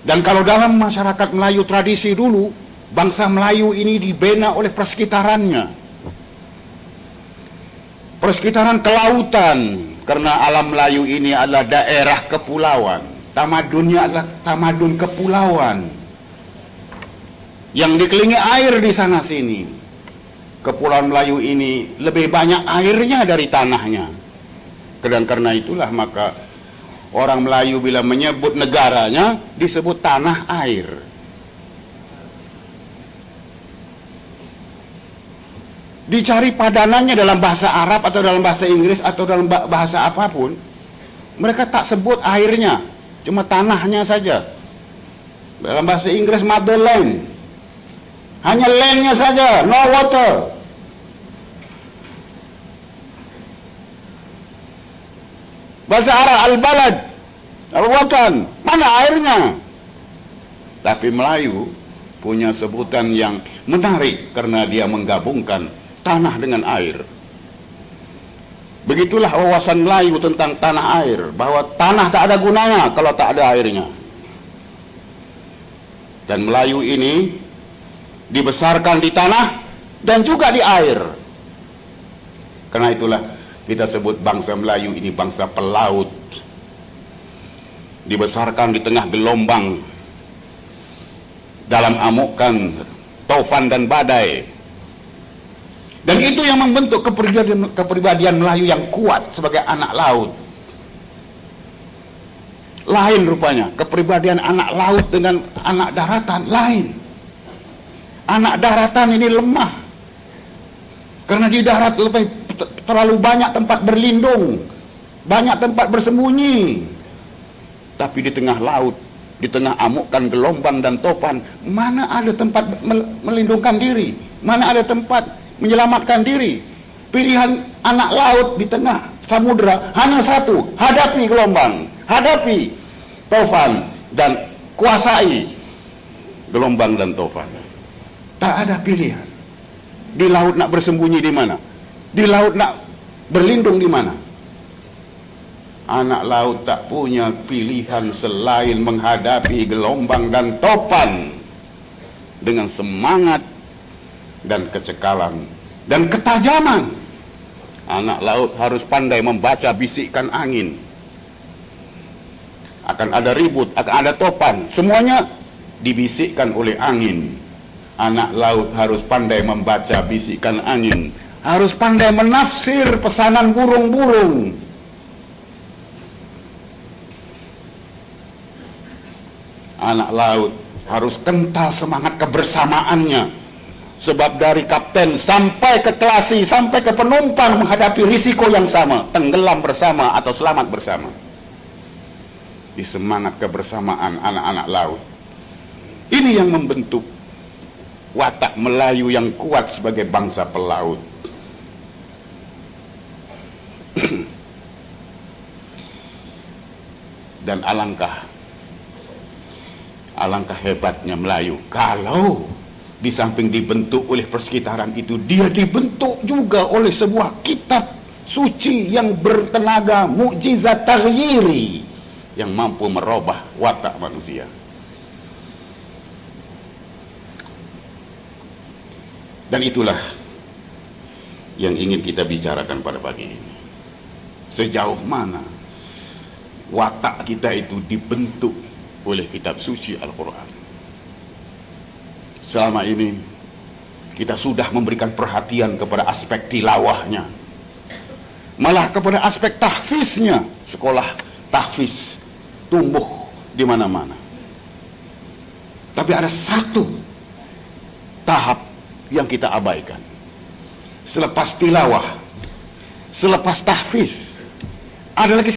Dan kalau dalam masyarakat Melayu tradisi dulu, bangsa Melayu ini dibina oleh persekitarannya. Persekitaran kelautan, karena alam Melayu ini adalah daerah kepulauan. Tamadunnya adalah tamadun kepulauan yang dikelilingi air di sana sini. Kepulauan Melayu ini lebih banyak airnya dari tanahnya. Dan karena itulah maka orang Melayu bila menyebut negaranya disebut tanah air. Dicari padanannya dalam bahasa Arab atau dalam bahasa Inggris atau dalam bahasa apapun, mereka tak sebut airnya, cuma tanahnya saja. Dalam bahasa Inggris motherland, hanya landnya saja, no water. Bahasa Arab al-balad, al-watan, mana airnya? Tapi Melayu punya sebutan yang menarik karena dia menggabungkan tanah dengan air. Begitulah wawasan Melayu tentang tanah air, bahwa tanah tak ada gunanya kalau tak ada airnya. Dan Melayu ini dibesarkan di tanah dan juga di air. Karena itulah kita sebut bangsa Melayu ini bangsa pelaut. Dibesarkan di tengah gelombang, dalam amukan taufan dan badai. Dan itu yang membentuk kepribadian Melayu yang kuat sebagai anak laut. Lain rupanya kepribadian anak laut dengan anak daratan, lain. Anak daratan ini lemah karena di darat lebih terlalu banyak tempat berlindung, banyak tempat bersembunyi. Tapi di tengah laut, di tengah amukan gelombang dan topan, mana ada tempat melindungkan diri, mana ada tempat menyelamatkan diri. Pilihan anak laut di tengah samudera hanya satu: hadapi gelombang, hadapi tofan, dan kuasai gelombang dan tofan. Tak ada pilihan. Di laut nak bersembunyi di mana? Di laut nak berlindung di mana? Anak laut tak punya pilihan selain menghadapi gelombang dan topan dengan semangat dan kecekalan dan ketajaman. Anak laut harus pandai membaca bisikan angin. Akan ada ribut, akan ada topan, semuanya dibisikkan oleh angin. Anak laut harus pandai membaca bisikan angin, harus pandai menafsir pesanan burung-burung. Anak laut harus kental semangat kebersamaannya. Sebab dari kapten sampai ke kelasi, sampai ke penumpang menghadapi risiko yang sama, tenggelam bersama atau selamat bersama. Di semangat kebersamaan anak-anak laut. Ini yang membentuk watak Melayu yang kuat sebagai bangsa pelaut. Dan alangkah hebatnya Melayu kalau di samping dibentuk oleh persekitaran itu, dia dibentuk juga oleh sebuah kitab suci yang bertenaga mukjizat taghyiri yang mampu merubah watak manusia. Dan itulah yang ingin kita bicarakan pada pagi ini. Sejauh mana watak kita itu dibentuk oleh kitab suci Al-Quran. Selama ini kita sudah memberikan perhatian kepada aspek tilawahnya, malah kepada aspek tahfiznya. Sekolah tahfiz tumbuh di mana-mana. Tapi ada satu tahap yang kita abaikan. Selepas tilawah, selepas tahfiz, ada lagi